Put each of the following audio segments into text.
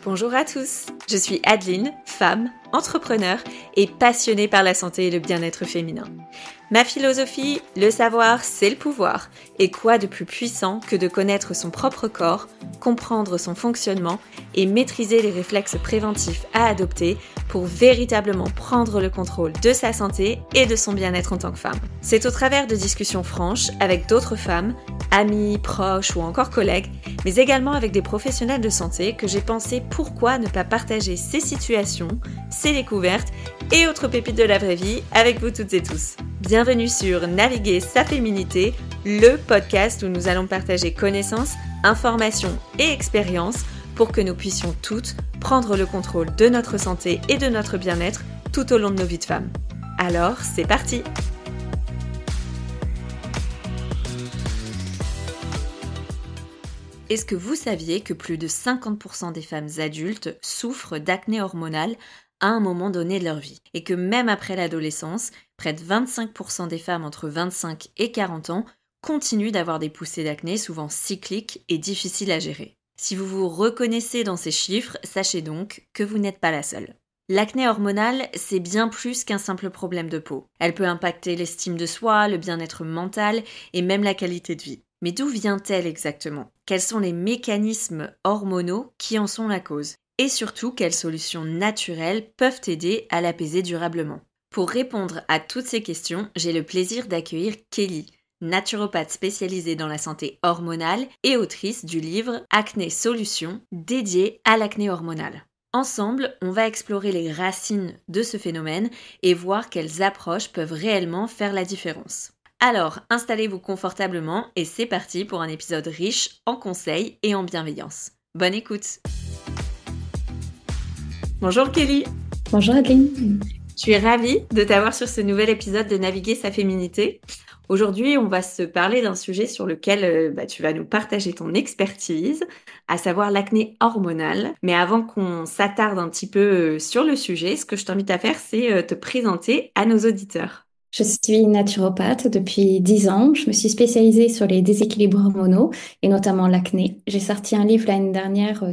Bonjour à tous, je suis Adeline, femme, entrepreneur et passionnée par la santé et le bien-être féminin. Ma philosophie, le savoir, c'est le pouvoir. Et quoi de plus puissant que de connaître son propre corps, comprendre son fonctionnement et maîtriser les réflexes préventifs à adopter pour véritablement prendre le contrôle de sa santé et de son bien-être en tant que femme. C'est au travers de discussions franches avec d'autres femmes, amies, proches ou encore collègues, mais également avec des professionnels de santé que j'ai pensé pourquoi ne pas partager ces situations, ces découvertes et autres pépites de la vraie vie avec vous toutes et tous. Bienvenue sur Naviguer sa féminité, le podcast où nous allons partager connaissances, informations et expériences pour que nous puissions toutes prendre le contrôle de notre santé et de notre bien-être tout au long de nos vies de femmes. Alors, c'est parti! Est-ce que vous saviez que plus de 50% des femmes adultes souffrent d'acné hormonale à un moment donné de leur vie et que même après l'adolescence, près de 25% des femmes entre 25 et 40 ans continuent d'avoir des poussées d'acné souvent cycliques et difficiles à gérer. Si vous vous reconnaissez dans ces chiffres, sachez donc que vous n'êtes pas la seule. L'acné hormonale, c'est bien plus qu'un simple problème de peau. Elle peut impacter l'estime de soi, le bien-être mental et même la qualité de vie. Mais d'où vient-elle exactement ? Quels sont les mécanismes hormonaux qui en sont la cause ? Et surtout, quelles solutions naturelles peuvent aider à l'apaiser durablement ? Pour répondre à toutes ces questions, j'ai le plaisir d'accueillir Kelly, naturopathe spécialisée dans la santé hormonale et autrice du livre Acné Solutions, dédié à l'acné hormonale. Ensemble, on va explorer les racines de ce phénomène et voir quelles approches peuvent réellement faire la différence. Alors, installez-vous confortablement et c'est parti pour un épisode riche en conseils et en bienveillance. Bonne écoute! Bonjour Kelly! Bonjour Adeline! Je suis ravie de t'avoir sur ce nouvel épisode de Naviguer sa féminité. Aujourd'hui, on va se parler d'un sujet sur lequel tu vas nous partager ton expertise, à savoir l'acné hormonal. Mais avant qu'on s'attarde un petit peu sur le sujet, ce que je t'invite à faire, c'est te présenter à nos auditeurs. Je suis naturopathe depuis 10 ans. Je me suis spécialisée sur les déséquilibres hormonaux et notamment l'acné. J'ai sorti un livre l'année dernière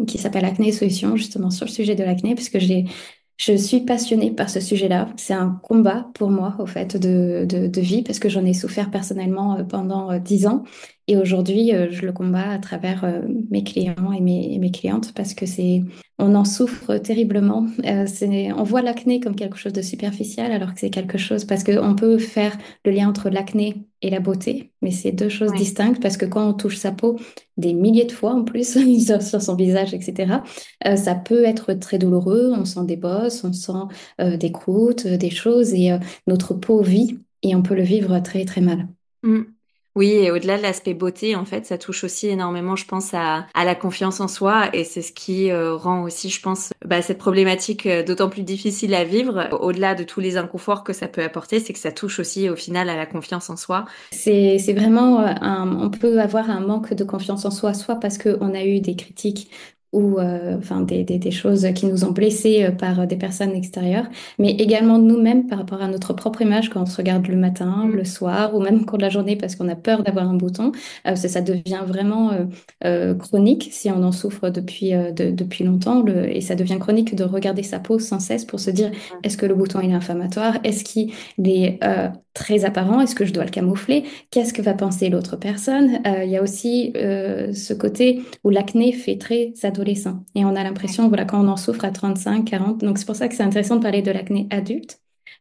qui s'appelle Acné Solutions, justement sur le sujet de l'acné, puisque je suis passionnée par ce sujet-là. C'est un combat pour moi, au fait, de vie, parce que j'en ai souffert personnellement pendant 10 ans. Et aujourd'hui, je le combats à travers mes clients et mes clientes, parce que on en souffre terriblement. On voit l'acné comme quelque chose de superficiel, alors que c'est quelque chose, parce qu'on peut faire le lien entre l'acné et la beauté, mais c'est deux choses Ouais. distinctes, parce que quand on touche sa peau des milliers de fois en plus, sur son visage, etc., ça peut être très douloureux. On sent des bosses, on sent des croûtes, des choses, et notre peau vit, et on peut le vivre très, très mal. Mm. Oui, et au-delà de l'aspect beauté, en fait, ça touche aussi énormément, je pense, à la confiance en soi, et c'est ce qui rend aussi, je pense, cette problématique d'autant plus difficile à vivre, au-delà de tous les inconforts que ça peut apporter, c'est que ça touche aussi au final à la confiance en soi. C'est vraiment on peut avoir un manque de confiance en soi, soit parce qu'on a eu des critiques ou enfin des choses qui nous ont blessés par des personnes extérieures, mais également nous-mêmes par rapport à notre propre image quand on se regarde le matin, le soir ou même au cours de la journée parce qu'on a peur d'avoir un bouton. Ça devient vraiment chronique si on en souffre depuis longtemps et ça devient chronique de regarder sa peau sans cesse pour se dire est-ce que le bouton il est inflammatoire? Est-ce qu'il est très apparent? Est-ce que je dois le camoufler? Qu'est-ce que va penser l'autre personne? Il y a aussi ce côté où l'acné fait très adolescent. Et on a l'impression, voilà, quand on en souffre à 35, 40, donc c'est pour ça que c'est intéressant de parler de l'acné adulte,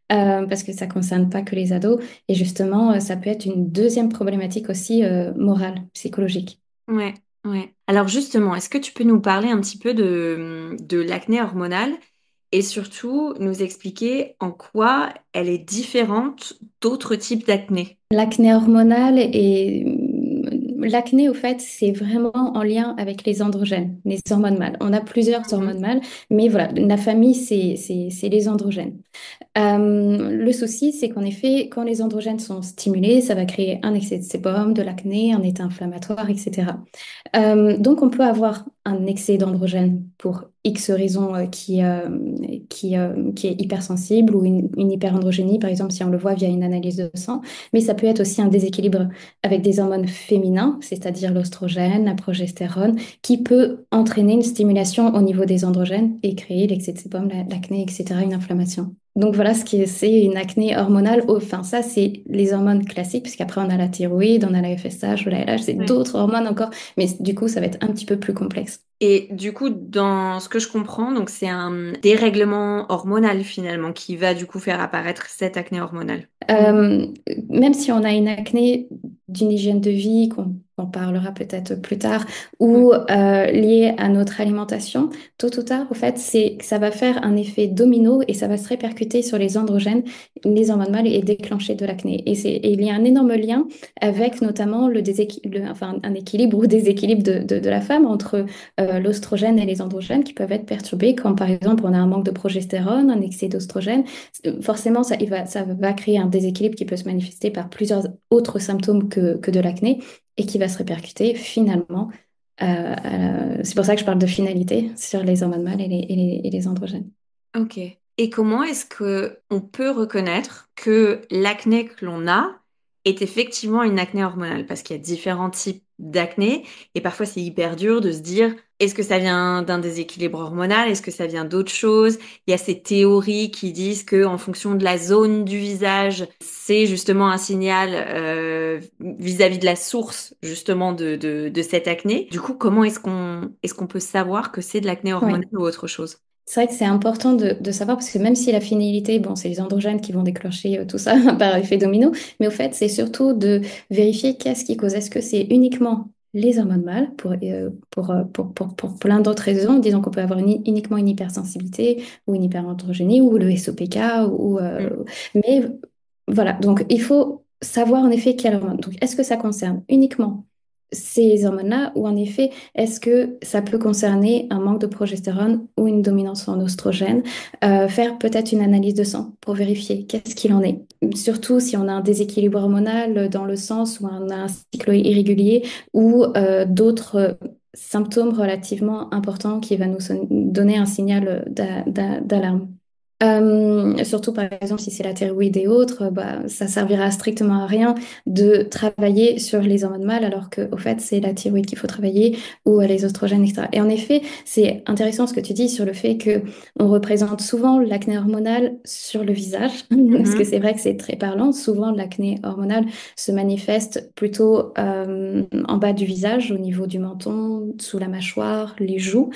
parce que ça ne concerne pas que les ados. Et justement, ça peut être une deuxième problématique aussi morale, psychologique. Ouais, ouais. Alors justement, est-ce que tu peux nous parler un petit peu de l'acné hormonale et surtout nous expliquer en quoi elle est différente d'autres types d'acné? L'acné hormonal et l'acné, au fait, c'est vraiment en lien avec les androgènes, les hormones mâles. On a plusieurs Mhm. hormones mâles, mais voilà, la famille, c'est les androgènes. Le souci, c'est qu'en effet, quand les androgènes sont stimulés, ça va créer un excès de sébum, de l'acné, un état inflammatoire, etc. Donc, on peut avoir un excès d'androgène pour X raisons qui est hypersensible ou une hyperandrogénie, par exemple, si on le voit via une analyse de sang. Mais ça peut être aussi un déséquilibre avec des hormones féminins, c'est-à-dire l'oestrogène, la progestérone, qui peut entraîner une stimulation au niveau des androgènes et créer l'excès de sébum, l'acné, etc., une inflammation. Donc voilà c'est une acné hormonale. Enfin, ça, c'est les hormones classiques, puisqu'après, on a la thyroïde, on a la FSH, la LH, c'est Ouais. d'autres hormones encore. Mais du coup, ça va être un petit peu plus complexe. Et du coup, dans ce que je comprends, donc c'est un dérèglement hormonal finalement qui va du coup faire apparaître cette acné hormonale. Euh, Même si on a une acné d'une hygiène de vie, qu'on parlera peut-être plus tard, Mm. ou liée à notre alimentation, tôt ou tard, au fait, c'est que ça va faire un effet domino et ça va se répercuter sur les androgènes, les hormones mâles et déclencher de l'acné. Et il y a un énorme lien avec D'accord. notamment enfin, un équilibre ou déséquilibre de la femme entre l'oestrogène et les androgènes qui peuvent être perturbés quand, par exemple, on a un manque de progestérone, un excès d'oestrogène. Forcément, ça va créer un déséquilibre qui peut se manifester par plusieurs autres symptômes que de l'acné et qui va se répercuter finalement. C'est pour ça que je parle de finalité sur les hormones mâles et les androgènes. Ok. Et comment est-ce que on peut reconnaître que l'acné que l'on a est effectivement une acné hormonale? Parce qu'il y a différents types d'acné et parfois c'est hyper dur de se dire est-ce que ça vient d'un déséquilibre hormonal? Est-ce que ça vient d'autre chose? Il y a ces théories qui disent que en fonction de la zone du visage, c'est justement un signal vis-à-vis de la source justement de cette acné. Du coup, comment est-ce qu'on peut savoir que c'est de l'acné Oui. hormonale ou autre chose? C'est vrai que c'est important de savoir parce que même si la finalité, bon, c'est les androgènes qui vont déclencher tout ça par effet domino, mais au fait, c'est surtout de vérifier qu'est-ce qui cause. Est-ce que c'est uniquement les hormones mâles pour plein d'autres raisons, disons qu'on peut avoir uniquement une hypersensibilité ou une hyperandrogénie ou le SOPK mais voilà, donc il faut savoir en effet quelle hormone. Donc est-ce que ça concerne uniquement ces hormones-là ou en effet est-ce que ça peut concerner un manque de progestérone ou une dominance en oestrogène? Faire peut-être une analyse de sang pour vérifier qu'est-ce qu'il en est. Surtout si on a un déséquilibre hormonal dans le sens où on a un cycle irrégulier ou d'autres symptômes relativement importants qui va nous donner un signal d'alarme. Surtout par exemple si c'est la thyroïde et autres, bah, ça servira strictement à rien de travailler sur les hormones mâles alors que au fait c'est la thyroïde qu'il faut travailler ou les oestrogènes, etc. Et en effet, c'est intéressant ce que tu dis sur le fait que on représente souvent l'acné hormonale sur le visage, parce que Mhm. c'est vrai que c'est très parlant. Souvent l'acné hormonale se manifeste plutôt en bas du visage, au niveau du menton, sous la mâchoire, les joues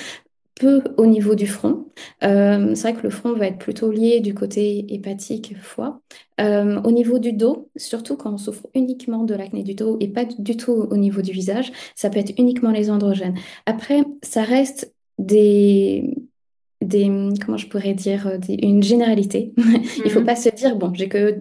peu au niveau du front. C'est vrai que le front va être plutôt lié du côté hépatique, foie. Au niveau du dos, surtout quand on souffre uniquement de l'acné du dos et pas du tout au niveau du visage, ça peut être uniquement les androgènes. Après, ça reste comment je pourrais dire, une généralité. Il faut Mhm. pas se dire, bon, j'ai que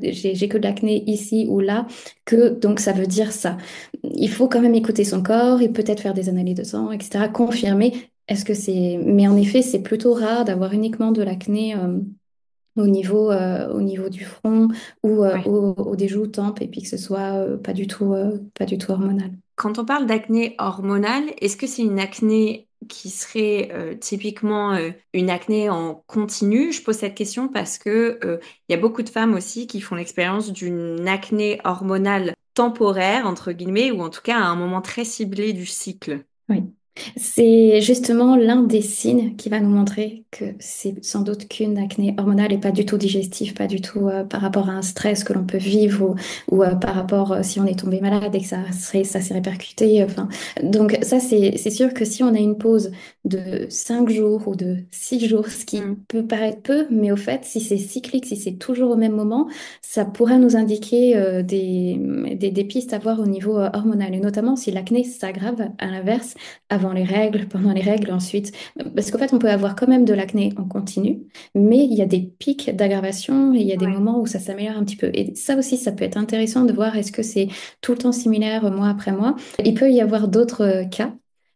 de l'acné ici ou là, que donc ça veut dire ça. Il faut quand même écouter son corps et peut-être faire des analyses de sang, etc., confirmer. Est-ce que c'est... Mais en effet, c'est plutôt rare d'avoir uniquement de l'acné au niveau du front ou Ouais. au des joues, tempes, et puis que ce soit pas du tout hormonal. Quand on parle d'acné hormonale, est-ce que c'est une acné qui serait typiquement une acné en continu? Je pose cette question parce que il y a beaucoup de femmes aussi qui font l'expérience d'une acné hormonale temporaire, entre guillemets, ou en tout cas à un moment très ciblé du cycle. Oui. C'est justement l'un des signes qui va nous montrer que c'est sans doute qu'une acné hormonale et pas du tout digestive, pas du tout par rapport à un stress que l'on peut vivre ou par rapport si on est tombé malade et que ça s'est répercuté. Enfin, donc ça, c'est sûr que si on a une pause de 5 jours ou de 6 jours, ce qui Mm. peut paraître peu, mais au fait, si c'est cyclique, si c'est toujours au même moment, ça pourrait nous indiquer des pistes à voir au niveau hormonal. Et notamment si l'acné s'aggrave à l'inverse avant les règles, pendant les règles, ensuite. Parce qu'en fait, on peut avoir quand même de l'acné en continu, mais il y a des pics d'aggravation et il y a des Ouais. moments où ça s'améliore un petit peu. Et ça aussi, ça peut être intéressant de voir est-ce que c'est tout le temps similaire mois après mois. Il peut y avoir d'autres cas,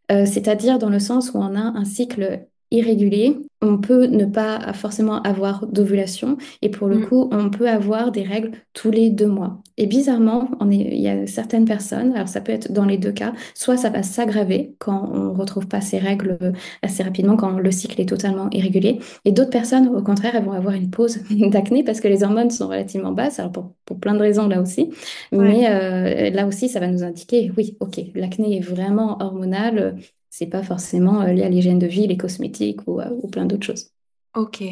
c'est-à-dire dans le sens où on a un cycle irrégulier on peut ne pas forcément avoir d'ovulation et pour le Mm. coup, on peut avoir des règles tous les 2 mois. Et bizarrement, il y a certaines personnes, alors ça peut être dans les deux cas, soit ça va s'aggraver quand on ne retrouve pas ces règles assez rapidement, quand le cycle est totalement irrégulier. Et d'autres personnes, au contraire, elles vont avoir une pause d'acné parce que les hormones sont relativement basses, alors pour plein de raisons là aussi. Ouais. Mais là aussi, ça va nous indiquer, oui, ok, l'acné est vraiment hormonal. C'est pas forcément lié à l'hygiène de vie, les cosmétiques ou plein d'autres choses. Ok.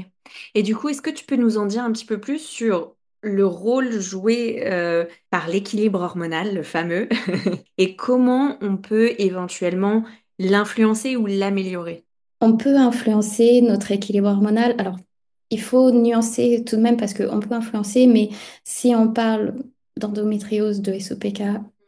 Et du coup, est-ce que tu peux nous en dire un petit peu plus sur le rôle joué par l'équilibre hormonal, le fameux, et comment on peut éventuellement l'influencer ou l'améliorer? On peut influencer notre équilibre hormonal. Alors, il faut nuancer tout de même parce qu'on peut influencer, mais si on parle d'endométriose, de SOPK,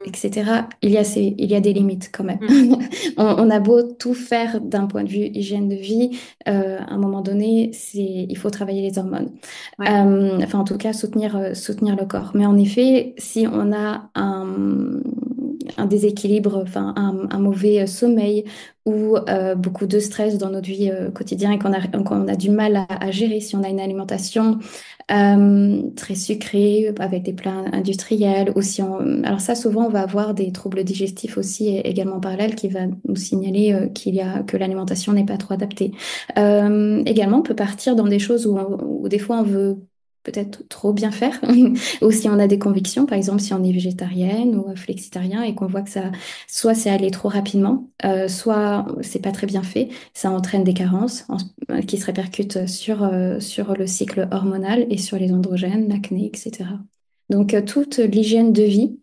etc., il y a des limites quand même. Mm. On a beau tout faire d'un point de vue hygiène de vie, à un moment donné, il faut travailler les hormones. Ouais. Enfin, en tout cas, soutenir le corps. Mais en effet, si on a un déséquilibre, enfin, un mauvais sommeil, ou beaucoup de stress dans notre vie quotidienne et qu'on a du mal à gérer si on a une alimentation très sucrée avec des plats industriels ou si alors ça souvent on va avoir des troubles digestifs aussi également parallèles qui va nous signaler que l'alimentation n'est pas trop adaptée. Également on peut partir dans des choses où des fois on veut peut-être trop bien faire ou si on a des convictions, par exemple si on est végétarienne ou flexitarien et qu'on voit que ça soit c'est allé trop rapidement, soit c'est pas très bien fait. Ça entraîne des carences qui se répercutent sur le cycle hormonal et sur les androgènes, l'acné, etc. Donc, toute l'hygiène de vie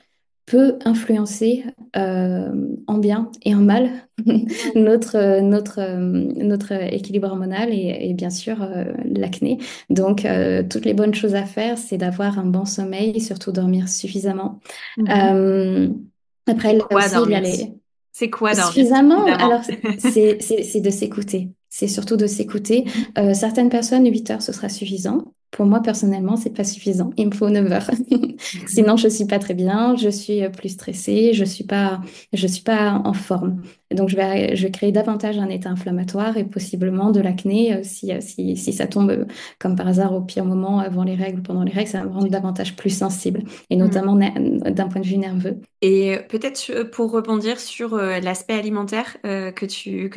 peut influencer en bien et en mal Ouais. notre équilibre hormonal et bien sûr l'acné. Donc, toutes les bonnes choses à faire, c'est d'avoir un bon sommeil, surtout dormir suffisamment. Mhm. Euh, C'est Après, là quoi aussi, il y a dormir? les... C'est quoi dormir Suffisamment, alors suffisamment? c'est de s'écouter. C'est surtout de s'écouter. Mhm. Certaines personnes, 8 heures, ce sera suffisant. Pour moi, personnellement, c'est pas suffisant. Il me faut 9 heures. Sinon, je suis pas très bien, je suis plus stressée, je suis pas en forme. Et donc, je vais créer davantage un état inflammatoire et possiblement de l'acné si ça tombe comme par hasard au pire moment avant les règles ou pendant les règles, ça va me rendre davantage plus sensible et Mhm. notamment d'un point de vue nerveux. Et peut-être pour rebondir sur l'aspect alimentaire que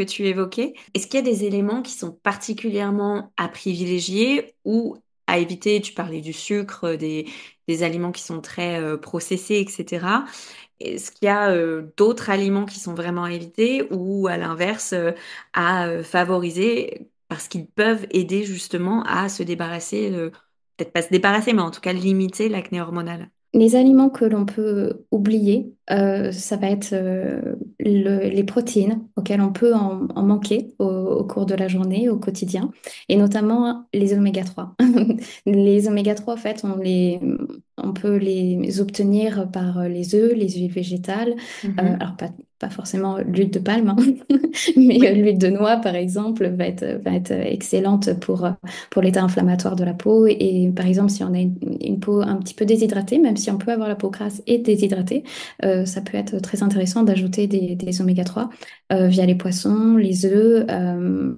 tu évoquais, est-ce qu'il y a des éléments qui sont particulièrement à privilégier ou à éviter? Tu parlais du sucre, des aliments qui sont très processés, etc. Est-ce qu'il y a d'autres aliments qui sont vraiment à éviter ou à l'inverse à favoriser parce qu'ils peuvent aider justement à se débarrasser, peut-être pas se débarrasser, mais en tout cas limiter l'acné hormonale? Les aliments que l'on peut oublier, ça va être les protéines auxquelles on peut en manquer au cours de la journée, au quotidien, et notamment les oméga 3. Les oméga 3, en fait, on peut les obtenir par les œufs, les huiles végétales, Mhm. alors pas forcément l'huile de palme, hein, mais Oui. l'huile de noix, par exemple, va être excellente pour l'état inflammatoire de la peau. Et par exemple, si on a une peau un petit peu déshydratée, même si on peut avoir la peau grasse et déshydratée, ça peut être très intéressant d'ajouter des oméga 3 via les poissons, les œufs,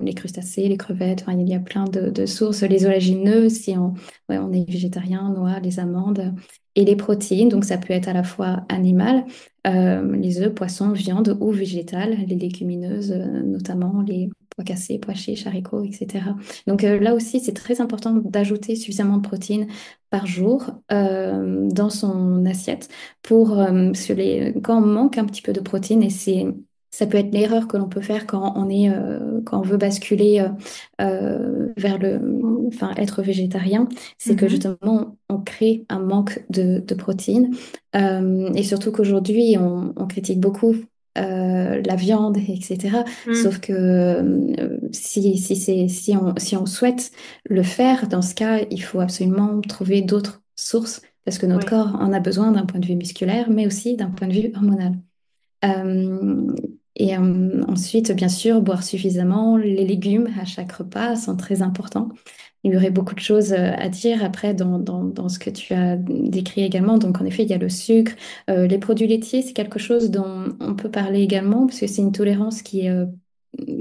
les crustacés, les crevettes. Enfin, il y a plein de sources. Les oléagineux, si ouais, on est végétarien, noix, les amandes. Et les protéines, donc ça peut être à la fois animal, les œufs, poissons, viande ou végétales, les légumineuses, notamment les pois cassés, pois chiches, haricots, etc. Donc là aussi, c'est très important d'ajouter suffisamment de protéines par jour dans son assiette parce que quand on manque un petit peu de protéines, ça peut être l'erreur que l'on peut faire quand on veut basculer vers enfin, être végétarien, c'est que Mhm. justement, on crée un manque de protéines. Et surtout qu'aujourd'hui, on critique beaucoup la viande, etc. Sauf Mm. que si on souhaite le faire, dans ce cas, il faut absolument trouver d'autres sources parce que notre Ouais. corps en a besoin d'un point de vue musculaire, mais aussi d'un point de vue hormonal. Euh, Ensuite, bien sûr, boire suffisamment. Les légumes à chaque repas sont très importants. Il y aurait beaucoup de choses à dire après dans ce que tu as décrit également. Donc, en effet, il y a le sucre. Les produits laitiers, c'est quelque chose dont on peut parler également parce que c'est une tolérance qui est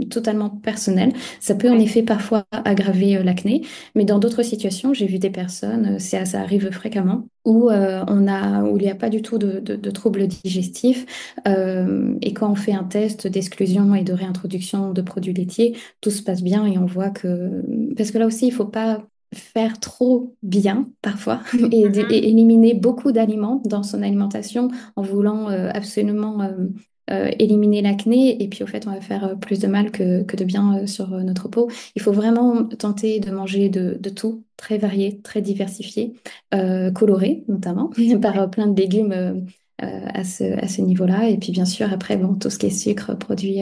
totalement personnel. Ça peut en Ouais. effet parfois aggraver l'acné, mais dans d'autres situations, j'ai vu des personnes, ça arrive fréquemment, où il n'y a pas du tout de troubles digestifs. Et quand on fait un test d'exclusion et de réintroduction de produits laitiers, tout se passe bien et on voit que... Parce que là aussi, il ne faut pas faire trop bien parfois et éliminer beaucoup d'aliments dans son alimentation en voulant absolument éliminer l'acné et puis au fait on va faire plus de mal que de bien sur notre peau. Il faut vraiment tenter de manger de tout, très varié, très diversifié, coloré notamment par plein de légumes à ce niveau-là. Et puis bien sûr après bon, tout ce qui est sucre, produits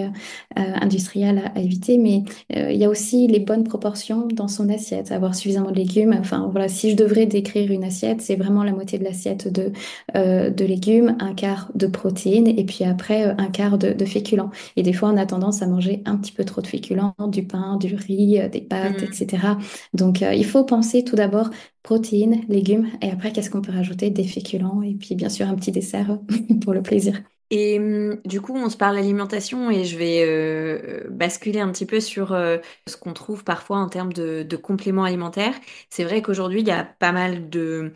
industriels à éviter, mais il y a aussi les bonnes proportions dans son assiette, avoir suffisamment de légumes. Enfin voilà, si je devrais décrire une assiette, c'est vraiment la moitié de l'assiette de légumes, un quart de protéines et puis après un quart de féculents. Et des fois, on a tendance à manger un petit peu trop de féculents, du pain, du riz, des pâtes, Mhm. etc. Donc, il faut penser tout d'abord protéines, légumes et après, qu'est-ce qu'on peut rajouter? Des féculents et puis bien sûr un petit dessert pour le plaisir. Et du coup, on se parle alimentation et je vais basculer un petit peu sur ce qu'on trouve parfois en termes de compléments alimentaires. C'est vrai qu'aujourd'hui, il y a pas mal de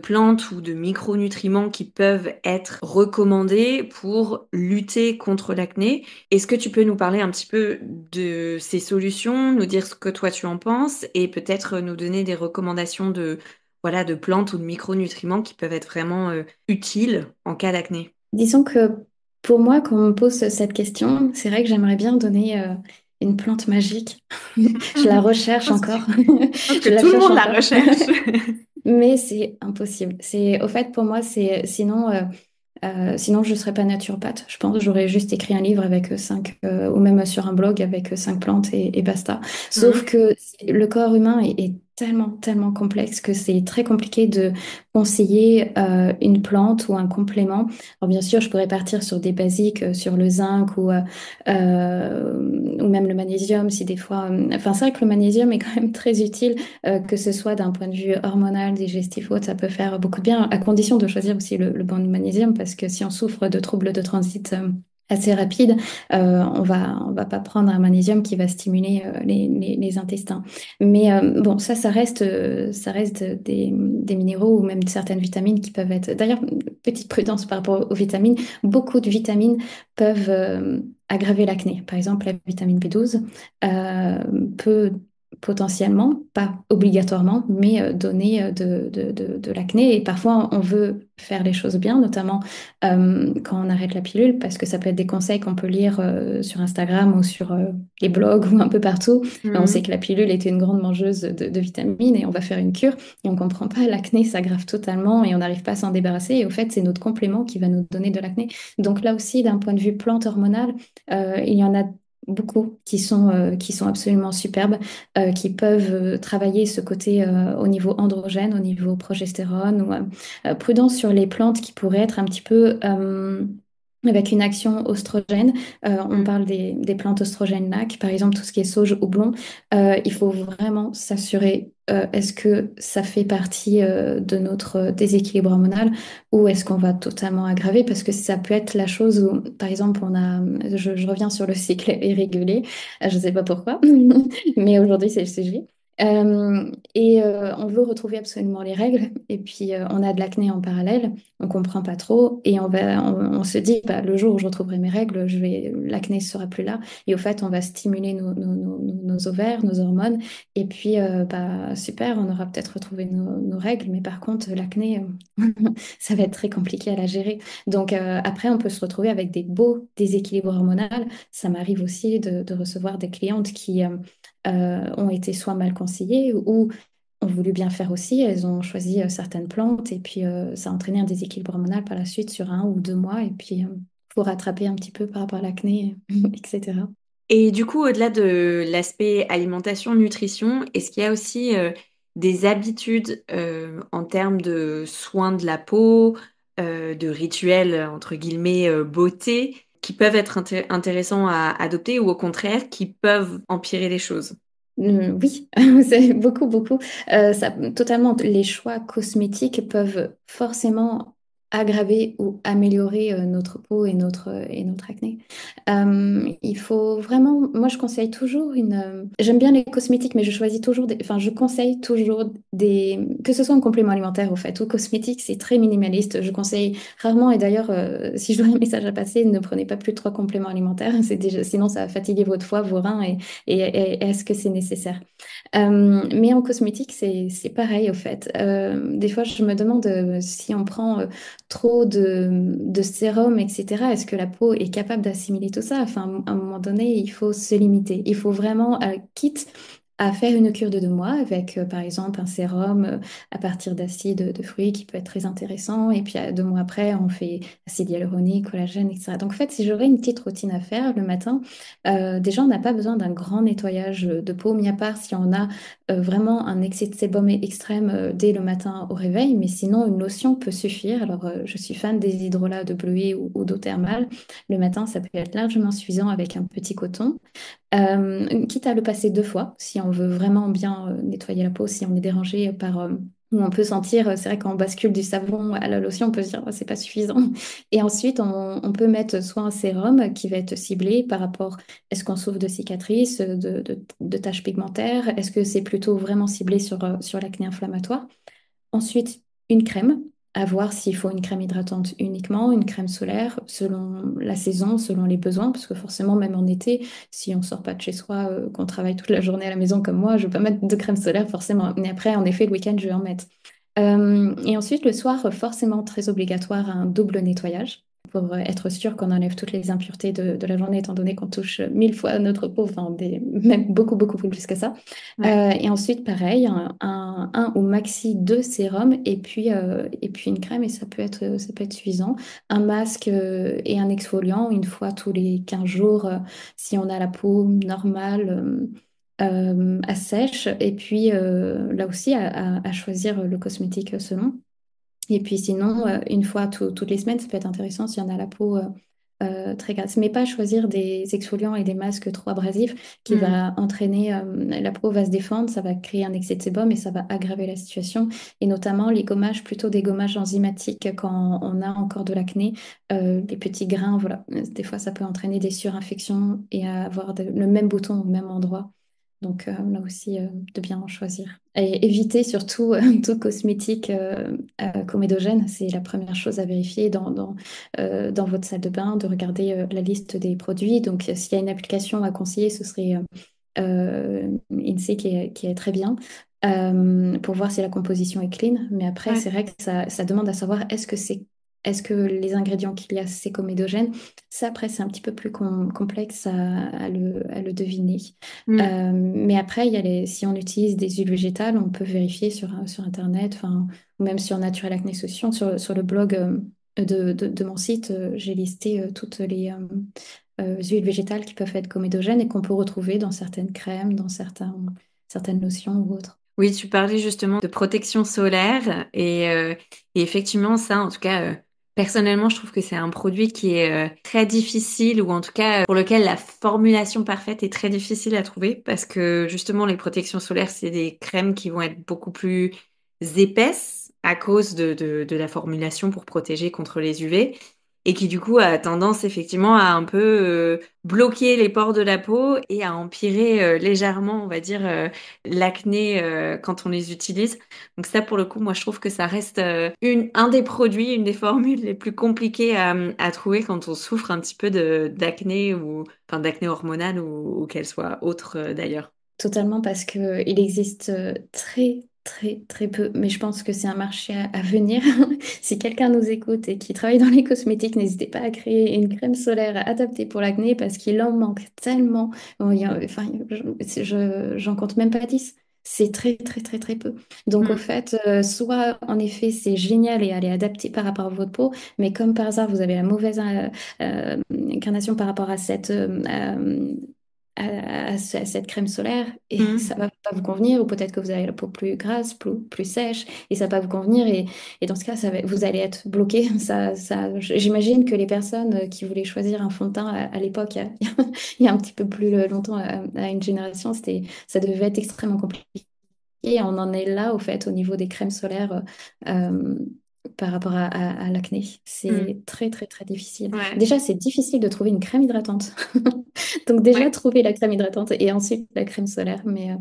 plantes ou de micronutriments qui peuvent être recommandés pour lutter contre l'acné. Est-ce que tu peux nous parler un petit peu de ces solutions, nous dire ce que toi tu en penses et peut-être nous donner des recommandations voilà, de plantes ou de micronutriments qui peuvent être vraiment utiles en cas d'acné? Disons que pour moi, quand on me pose cette question, c'est vrai que j'aimerais bien donner une plante magique. Je la Je recherche pense que, encore. je pense que Je la tout le cherche monde la encore. recherche. Mais c'est impossible. Au fait, pour moi, c'est sinon, je ne serais pas naturopathe. Je pense que j'aurais juste écrit un livre avec cinq, ou même sur un blog avec cinq plantes et basta. Sauf Mhm. que le corps humain est tellement, tellement complexe que c'est très compliqué de conseiller une plante ou un complément. Alors bien sûr, je pourrais partir sur des basiques, sur le zinc ou même le magnésium, si des fois... Enfin, c'est vrai que le magnésium est quand même très utile, que ce soit d'un point de vue hormonal, digestif ou autre, ça peut faire beaucoup de bien, à condition de choisir aussi le bon magnésium, parce que si on souffre de troubles de transit assez rapides, on va pas prendre un magnésium qui va stimuler les intestins. Mais bon, ça reste des minéraux ou même certaines vitamines qui peuvent être... D'ailleurs, petite prudence par rapport aux vitamines, beaucoup de vitamines peuvent aggraver l'acné. Par exemple, la vitamine B12 euh, peut potentiellement, pas obligatoirement, mais donner de l'acné. Et parfois, on veut faire les choses bien, notamment quand on arrête la pilule, parce que ça peut être des conseils qu'on peut lire sur Instagram ou sur les blogs ou un peu partout. Et on sait Mhm. que la pilule était une grande mangeuse de vitamines et on va faire une cure et on comprend pas, l'acné s'aggrave totalement et on n'arrive pas à s'en débarrasser. Et au fait, c'est notre complément qui va nous donner de l'acné. Donc là aussi, d'un point de vue plante hormonale, il y en a beaucoup qui sont absolument superbes, qui peuvent travailler ce côté au niveau androgène, au niveau progestérone, ou prudence sur les plantes qui pourraient être un petit peu avec une action oestrogène. On Mhm. parle des plantes oestrogènes NAC, par exemple tout ce qui est sauge ou blond. Il faut vraiment s'assurer, est-ce que ça fait partie de notre déséquilibre hormonal ou est-ce qu'on va totalement aggraver? Parce que ça peut être la chose où, par exemple, je reviens sur le cycle irrégulier, je ne sais pas pourquoi, mais aujourd'hui c'est le CG. On veut retrouver absolument les règles et puis on a de l'acné en parallèle, on comprend pas trop et on se dit bah, le jour où je retrouverai mes règles, l'acné sera plus là et au fait on va stimuler nos ovaires, nos hormones et puis bah, super, on aura peut-être retrouvé nos règles, mais par contre l'acné ça va être très compliqué à la gérer. Donc après on peut se retrouver avec des beaux déséquilibres hormonaux. Ça m'arrive aussi de recevoir des clientes qui ont été soit mal conseillées ou ont voulu bien faire aussi. Elles ont choisi certaines plantes et puis ça a entraîné un déséquilibre hormonal par la suite sur 1 ou 2 mois. Et puis, faut rattraper un petit peu par rapport à l'acné, etc. Et du coup, au-delà de l'aspect alimentation, nutrition, est-ce qu'il y a aussi des habitudes en termes de soins de la peau, de rituels, entre guillemets, beauté, qui peuvent être intéressants à adopter ou au contraire, qui peuvent empirer les choses? Oui, c'est beaucoup, beaucoup. Totalement, les choix cosmétiques peuvent forcément aggraver ou améliorer notre peau et notre acné. Il faut vraiment, moi je conseille toujours j'aime bien les cosmétiques, mais je choisis toujours enfin je conseille toujours que ce soit un complément alimentaire au fait ou cosmétique, c'est très minimaliste. Je conseille rarement, et d'ailleurs, si je dois un message à passer, ne prenez pas plus de 3 compléments alimentaires, sinon ça va fatiguer votre foie, vos reins, et est-ce que c'est nécessaire? Mais en cosmétique, c'est pareil au fait. Des fois, je me demande si on prend trop de sérum, etc., est-ce que la peau est capable d'assimiler tout ça? Enfin, à un moment donné, il faut se limiter. Il faut vraiment, quitte à faire une cure de 2 mois avec, par exemple, un sérum à partir d'acide de fruits qui peut être très intéressant. Et puis, 2 mois après, on fait acide hyaluronique, collagène, etc. Donc, en fait, si j'aurais une petite routine à faire le matin, déjà, on n'a pas besoin d'un grand nettoyage de peau, mis à part si on a vraiment un excès de sébum extrême dès le matin au réveil, mais sinon une lotion peut suffire. Alors je suis fan des hydrolats de bleuet ou d'eau thermale. Le matin, ça peut être largement suffisant avec un petit coton. Quitte à le passer 2 fois, si on veut vraiment bien nettoyer la peau, si on est dérangé par... où on peut sentir, c'est vrai quand on bascule du savon à la lotion, on peut se dire, oh, c'est pas suffisant. Et ensuite, on peut mettre soit un sérum qui va être ciblé par rapport, est-ce qu'on souffre de cicatrices, de taches pigmentaires, est-ce que c'est plutôt vraiment ciblé sur l'acné inflammatoire. Ensuite, une crème, à voir s'il faut une crème hydratante uniquement, une crème solaire, selon la saison, selon les besoins, parce que forcément, même en été, si on sort pas de chez soi, qu'on travaille toute la journée à la maison comme moi, je vais pas mettre de crème solaire forcément. Mais après, en effet, le week-end, je vais en mettre. Et ensuite, le soir, forcément très obligatoire, un double nettoyage pour être sûr qu'on enlève toutes les impuretés de la journée, étant donné qu'on touche 1000 fois notre peau, enfin même beaucoup, beaucoup plus que ça. Ouais. Et ensuite, pareil, un ou maxi 2 sérums et puis une crème, et ça peut être suffisant. Un masque et un exfoliant une fois tous les 15 jours si on a la peau normale. À sèche et puis là aussi à choisir le cosmétique selon. Et puis sinon, une fois toutes les semaines, ça peut être intéressant si on a la peau très grasse. Mais pas choisir des exfoliants et des masques trop abrasifs qui Mm. va entraîner, la peau va se défendre, ça va créer un excès de sébum et ça va aggraver la situation. Et notamment les gommages, plutôt des gommages enzymatiques quand on a encore de l'acné, les petits grains, voilà. Des fois, ça peut entraîner des surinfections et avoir le même bouton au même endroit. Donc là aussi, de bien en choisir. Et éviter surtout tout cosmétique comédogène. C'est la première chose à vérifier dans votre salle de bain, de regarder la liste des produits. Donc s'il y a une application à conseiller, ce serait INSEE qui est très bien. Pour voir si la composition est clean. Mais après, Ouais. c'est vrai que ça demande à savoir est-ce que les ingrédients qu'il y a, c'est comédogène? Ça, après, c'est un petit peu plus complexe à le deviner. Mm. Mais après, si on utilise des huiles végétales, on peut vérifier sur Internet, enfin, ou même sur Naturel Acné Solutions, sur le blog de mon site, j'ai listé toutes les huiles végétales qui peuvent être comédogènes et qu'on peut retrouver dans certaines crèmes, certaines lotions ou autres. Oui, tu parlais justement de protection solaire et effectivement ça, en tout cas, personnellement, je trouve que c'est un produit qui est très difficile ou en tout cas pour lequel la formulation parfaite est très difficile à trouver parce que justement les protections solaires, c'est des crèmes qui vont être beaucoup plus épaisses à cause de la formulation pour protéger contre les UV et qui du coup a tendance effectivement à un peu bloquer les pores de la peau et à empirer légèrement, on va dire l'acné quand on les utilise. Donc ça, pour le coup, moi, je trouve que ça reste un des produits, une des formules les plus compliquées à trouver quand on souffre un petit peu d'acné ou enfin d'acné hormonale ou qu'elle soit autre d'ailleurs. Totalement, parce que il existe très, très, très peu, mais je pense que c'est un marché à venir. Si quelqu'un nous écoute et qui travaille dans les cosmétiques, n'hésitez pas à créer une crème solaire adaptée pour l'acné parce qu'il en manque tellement. Bon, enfin, j'en compte même pas 10. C'est très, très, très, très peu. Donc, au Mm. fait, soit en effet, c'est génial et elle est adaptée par rapport à votre peau, mais comme par hasard, vous avez la mauvaise incarnation par rapport à à cette crème solaire et Mm. ça va pas vous convenir ou peut-être que vous avez la peau plus grasse, plus sèche et ça va pas vous convenir et dans ce cas vous allez être bloqué. J'imagine que les personnes qui voulaient choisir un fond de teint à l'époque, il y a un petit peu plus longtemps, à une génération, ça devait être extrêmement compliqué. Et on en est là, au fait, au niveau des crèmes solaires. par rapport à l'acné. Mm. C'est très, très, très difficile. Ouais. Déjà, c'est difficile de trouver une crème hydratante. Donc déjà, Ouais. trouver la crème hydratante et ensuite la crème solaire. Mais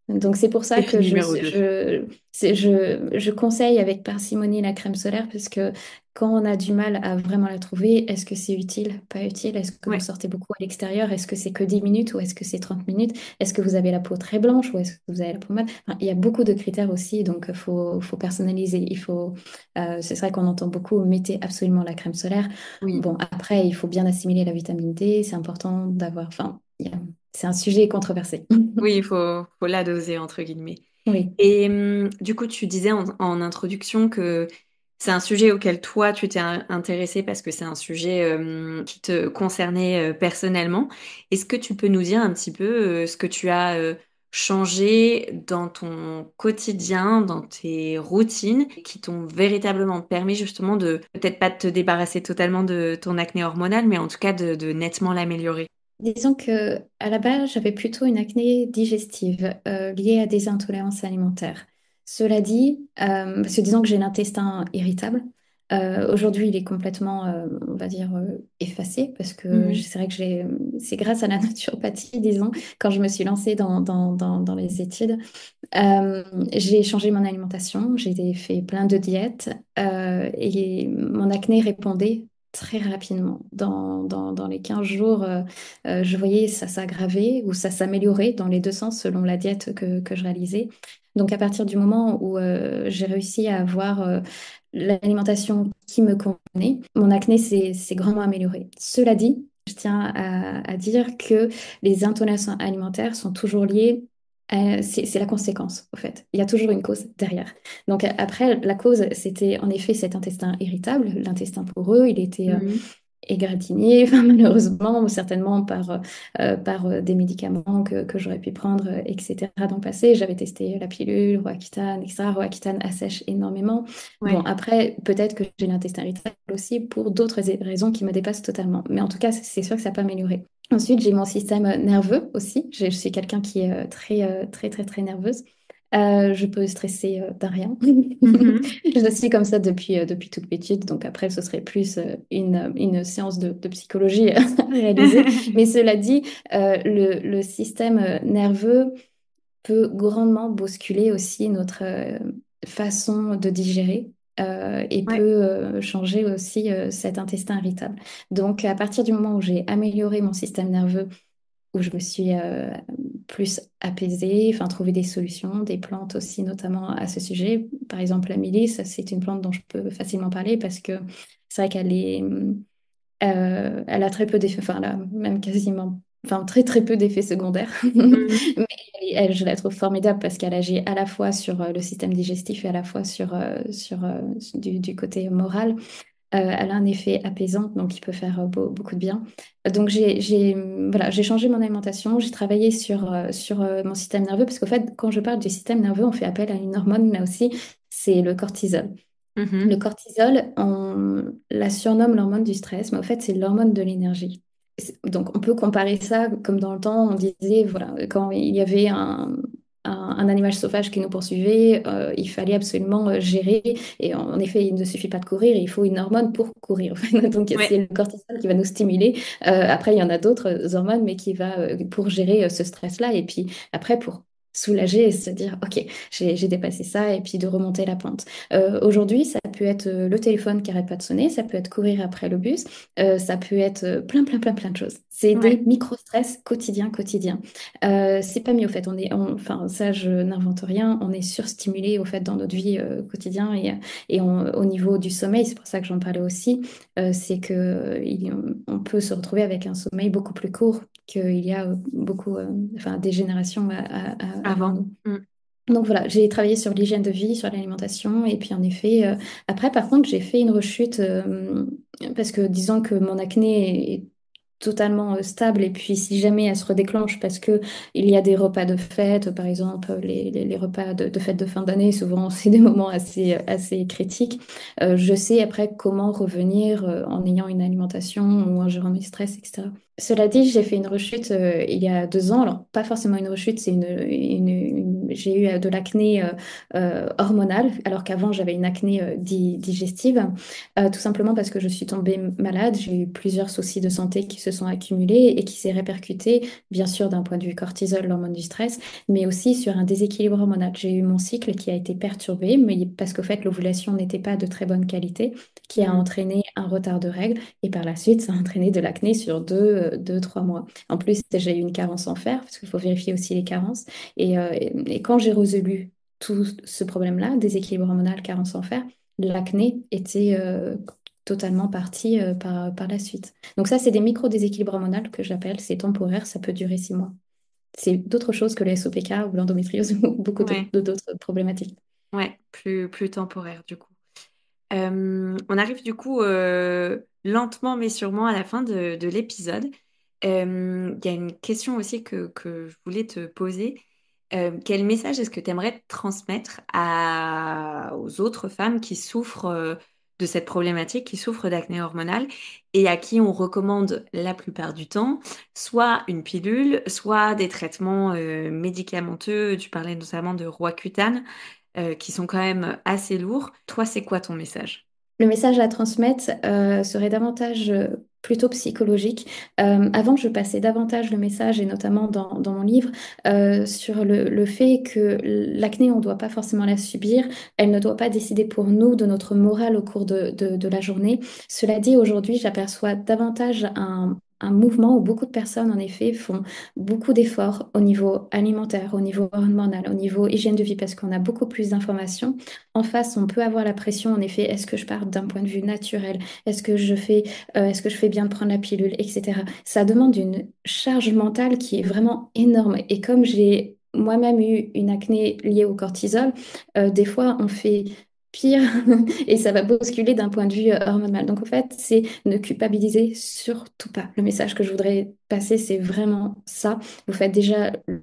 donc c'est pour ça que Défi numéro 2. je conseille avec parcimonie la crème solaire parce que quand on a du mal à vraiment la trouver, est-ce que c'est utile, pas utile? Est-ce que vous Ouais. sortez beaucoup à l'extérieur? Est-ce que c'est que 10 minutes ou est-ce que c'est 30 minutes? Est-ce que vous avez la peau très blanche ou est-ce que vous avez la peau mate? Enfin, il y a beaucoup de critères aussi, donc faut personnaliser. C'est vrai qu'on entend beaucoup, mettez absolument la crème solaire. Oui. Bon, après, il faut bien assimiler la vitamine D, c'est important d'avoir, enfin, c'est un sujet controversé. Oui, faut la doser, entre guillemets. Oui. Et du coup, tu disais en introduction que c'est un sujet auquel toi, tu t'es intéressé parce que c'est un sujet qui te concernait personnellement. Est-ce que tu peux nous dire un petit peu ce que tu as changé dans ton quotidien, dans tes routines, qui t'ont véritablement permis justement de peut-être pas de te débarrasser totalement de ton acné hormonal, mais en tout cas de nettement l'améliorer? Disons que à la base, j'avais plutôt une acné digestive liée à des intolérances alimentaires. Cela dit, parce que disons que j'ai l'intestin irritable. Aujourd'hui, il est complètement, on va dire, effacé parce que Mhm. c'est vrai que c'est grâce à la naturopathie, disons, quand je me suis lancée dans les études, j'ai changé mon alimentation, j'ai fait plein de diètes et mon acné répondait très rapidement. Dans les 15 jours, je voyais ça s'aggraver ou ça s'améliorer dans les deux sens selon la diète que je réalisais. Donc à partir du moment où j'ai réussi à avoir l'alimentation qui me convenait, mon acné s'est grandement amélioré. Cela dit, je tiens à dire que les intolérances alimentaires sont toujours liées c'est la conséquence, au fait. Il y a toujours une cause derrière. Donc après, la cause, c'était en effet cet intestin irritable, l'intestin poreux, il était Mhm. égratigné, enfin, malheureusement, ou certainement par des médicaments que j'aurais pu prendre, etc. dans le passé. J'avais testé la pilule, Roaccutane, etc. Roaccutane assèche énormément. Bon, Ouais. après, peut-être que j'ai l'intestin irritable aussi pour d'autres raisons qui me dépassent totalement. Mais en tout cas, c'est sûr que ça n'a pas amélioré. Ensuite, j'ai mon système nerveux aussi. Je suis quelqu'un qui est très, très, très nerveuse. Je peux stresser d'un rien. Mhm. Je suis comme ça depuis toute petite, donc après, ce serait plus une séance de psychologie à réaliser. Mais cela dit, le système nerveux peut grandement bousculer aussi notre façon de digérer et peut Ouais. changer aussi cet intestin irritable. Donc, à partir du moment où j'ai amélioré mon système nerveux, où je me suis plus apaisée, enfin trouvé des solutions, des plantes aussi notamment à ce sujet. Par exemple, la mélisse, c'est une plante dont je peux facilement parler parce que c'est vrai elle a très peu d'effets, enfin elle a même quasiment, enfin très très peu d'effets secondaires. Mhm. Mais je la trouve formidable parce qu'elle agit à la fois sur le système digestif et à la fois sur du côté moral. Elle a un effet apaisant, donc il peut faire beaucoup de bien. Donc voilà, j'ai changé mon alimentation, j'ai travaillé sur mon système nerveux, parce qu'au fait, quand je parle du système nerveux, on fait appel à une hormone là aussi, c'est le cortisol. Le Mhm. cortisol, on la surnomme l'hormone du stress, mais au fait, c'est l'hormone de l'énergie. Donc, on peut comparer ça comme dans le temps, on disait, voilà, quand il y avait un animal sauvage qui nous poursuivait, il fallait absolument gérer. Et en effet, il ne suffit pas de courir, il faut une hormone pour courir. Donc, c'est Ouais. le cortisol qui va nous stimuler. Après, il y en a d'autres hormones, mais qui va pour gérer ce stress-là. Et puis après, pour soulager et se dire, OK, j'ai dépassé ça, et puis de remonter la pente. Aujourd'hui, ça peut être le téléphone qui arrête pas de sonner, ça peut être courir après le bus, ça peut être plein, plein, plein, plein de choses. C'est des Ouais. micro-stress quotidiens, quotidiens. C'est pas mieux au fait. Enfin, ça, je n'invente rien. On est surstimulé au fait dans notre vie quotidienne au niveau du sommeil. C'est pour ça que j'en parlais aussi. C'est que on peut se retrouver avec un sommeil beaucoup plus court qu'il y a beaucoup, enfin, des générations avant Avant. nous. Mm. Donc voilà, j'ai travaillé sur l'hygiène de vie, sur l'alimentation, et puis en effet, après par contre, j'ai fait une rechute parce que disons que mon acné est totalement stable, et puis si jamais elle se redéclenche parce que il y a des repas de fête, par exemple les repas de fête de fin d'année, souvent c'est des moments assez critiques, je sais après comment revenir en ayant une alimentation ou en gérant mes stress, etc. Cela dit, j'ai fait une rechute il y a 2 ans. Alors, pas forcément une rechute, c'est j'ai eu de l'acné hormonale, alors qu'avant j'avais une acné digestive, tout simplement parce que je suis tombée malade. J'ai eu plusieurs soucis de santé qui se sont accumulés et qui s'est répercuté, bien sûr, d'un point de vue cortisol, l'hormone du stress, mais aussi sur un déséquilibre hormonal. J'ai eu mon cycle qui a été perturbé, mais parce qu'au fait, l'ovulation n'était pas de très bonne qualité, qui a Mm. entraîné un retard de règles, et par la suite, ça a entraîné de l'acné sur 3 mois. En plus, j'ai eu une carence en fer, parce qu'il faut vérifier aussi les carences. Et quand j'ai résolu tout ce problème-là, déséquilibre hormonal, carence en fer, l'acné était totalement partie par la suite. Donc ça, c'est des micro-déséquilibres hormonaux que j'appelle, c'est temporaire, ça peut durer 6 mois. C'est d'autres choses que le SOPK ou l'endométriose ou beaucoup Ouais, d'autres problématiques. ouais, plus temporaire du coup. On arrive du coup lentement mais sûrement à la fin de l'épisode. Il y a une question aussi que je voulais te poser. Quel message est-ce que tu aimerais transmettre aux autres femmes qui souffrent de cette problématique, qui souffrent d'acné hormonal et à qui on recommande la plupart du temps soit une pilule, soit des traitements médicamenteux. Tu parlais notamment de Roaccutane qui sont quand même assez lourds. Toi, c'est quoi ton message? Le message à transmettre serait davantage plutôt psychologique. Avant, je passais davantage le message, et notamment dans mon livre, sur le fait que l'acné, on ne doit pas forcément la subir. Elle ne doit pas décider pour nous de notre morale au cours de la journée. Cela dit, aujourd'hui, j'aperçois davantage un mouvement où beaucoup de personnes, en effet, font beaucoup d'efforts au niveau alimentaire, au niveau hormonal, au niveau hygiène de vie, parce qu'on a beaucoup plus d'informations. En face, on peut avoir la pression, en effet, est-ce que je pars d'un point de vue naturel? Est-ce que je fais bien de prendre la pilule, etc. Ça demande une charge mentale qui est vraiment énorme. Et comme j'ai moi-même eu une acné liée au cortisol, des fois, on fait pire et ça va bousculer d'un point de vue hormonal. Donc, en fait, c'est ne culpabiliser surtout pas. Le message que je voudrais passer, c'est vraiment ça. Vous faites déjà le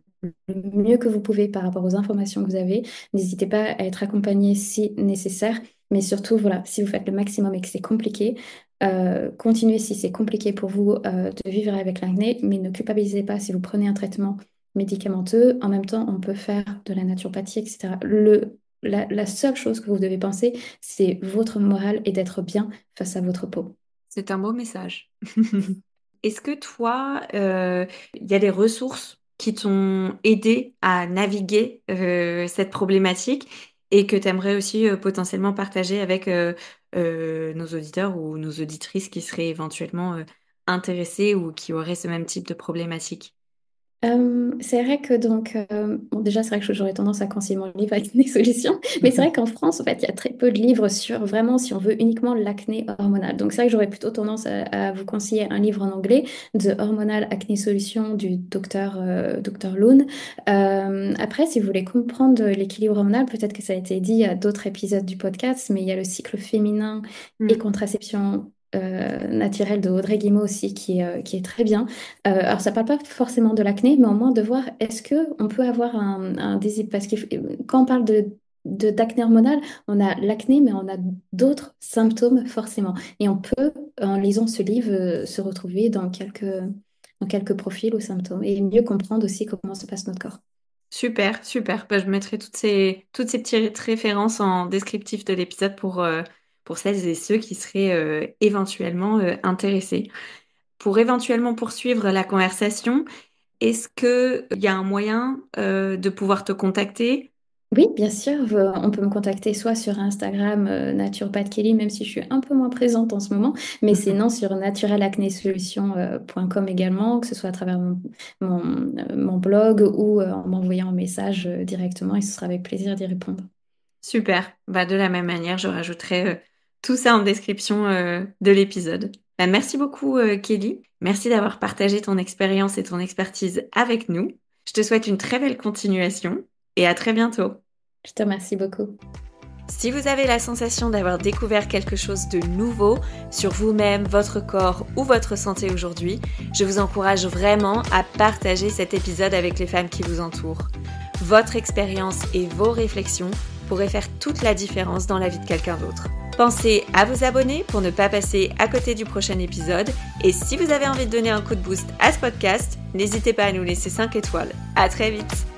mieux que vous pouvez par rapport aux informations que vous avez. N'hésitez pas à être accompagné si nécessaire, mais surtout, voilà, si vous faites le maximum et que c'est compliqué, continuez si c'est compliqué pour vous de vivre avec l'acné, mais ne culpabilisez pas si vous prenez un traitement médicamenteux. En même temps, on peut faire de la naturopathie, etc. La seule chose que vous devez penser, c'est votre morale et d'être bien face à votre peau. C'est un beau message. Est-ce que toi, il y a des ressources qui t'ont aidé à naviguer cette problématique et que tu aimerais aussi potentiellement partager avec nos auditeurs ou nos auditrices qui seraient éventuellement intéressés ou qui auraient ce même type de problématique? C'est vrai que donc, bon, déjà, c'est vrai que j'aurais tendance à conseiller mon livre avec des solutions, mais c'est vrai qu'en France, en fait, il y a très peu de livres sur vraiment si on veut uniquement l'acné hormonal. Donc, c'est vrai que j'aurais plutôt tendance à vous conseiller un livre en anglais de Hormonal Acne Solution du docteur Loon. Après, si vous voulez comprendre l'équilibre hormonal, peut-être que ça a été dit à d'autres épisodes du podcast, mais il y a le cycle féminin et Mm. contraception naturelle de Audrey Guimau aussi qui est très bien. Alors, ça parle pas forcément de l'acné, mais au moins de voir est-ce que on peut avoir un désir. Parce que quand on parle d'acné hormonal, on a l'acné, mais on a d'autres symptômes forcément. Et on peut, en lisant ce livre, se retrouver dans quelques profils ou symptômes et mieux comprendre aussi comment se passe notre corps. Super, super. Bah, je mettrai toutes ces petites références en descriptif de l'épisode pour celles et ceux qui seraient éventuellement intéressés. Pour éventuellement poursuivre la conversation, est-ce qu'il y a un moyen de pouvoir te contacter? Oui, bien sûr, on peut me contacter soit sur Instagram, Naturopathe Kelly, même si je suis un peu moins présente en ce moment, mais sinon sur naturalacnesolution.com également, que ce soit à travers mon blog ou en m'envoyant un message directement, et ce sera avec plaisir d'y répondre. Super. Bah, de la même manière, je rajouterai tout ça en description de l'épisode. Bah, merci beaucoup, Kelly. Merci d'avoir partagé ton expérience et ton expertise avec nous. Je te souhaite une très belle continuation et à très bientôt. Je te remercie beaucoup. Si vous avez la sensation d'avoir découvert quelque chose de nouveau sur vous-même, votre corps ou votre santé aujourd'hui, je vous encourage vraiment à partager cet épisode avec les femmes qui vous entourent. Votre expérience et vos réflexions pourraient faire toute la différence dans la vie de quelqu'un d'autre. Pensez à vous abonner pour ne pas passer à côté du prochain épisode. Et si vous avez envie de donner un coup de boost à ce podcast, n'hésitez pas à nous laisser 5 étoiles. À très vite!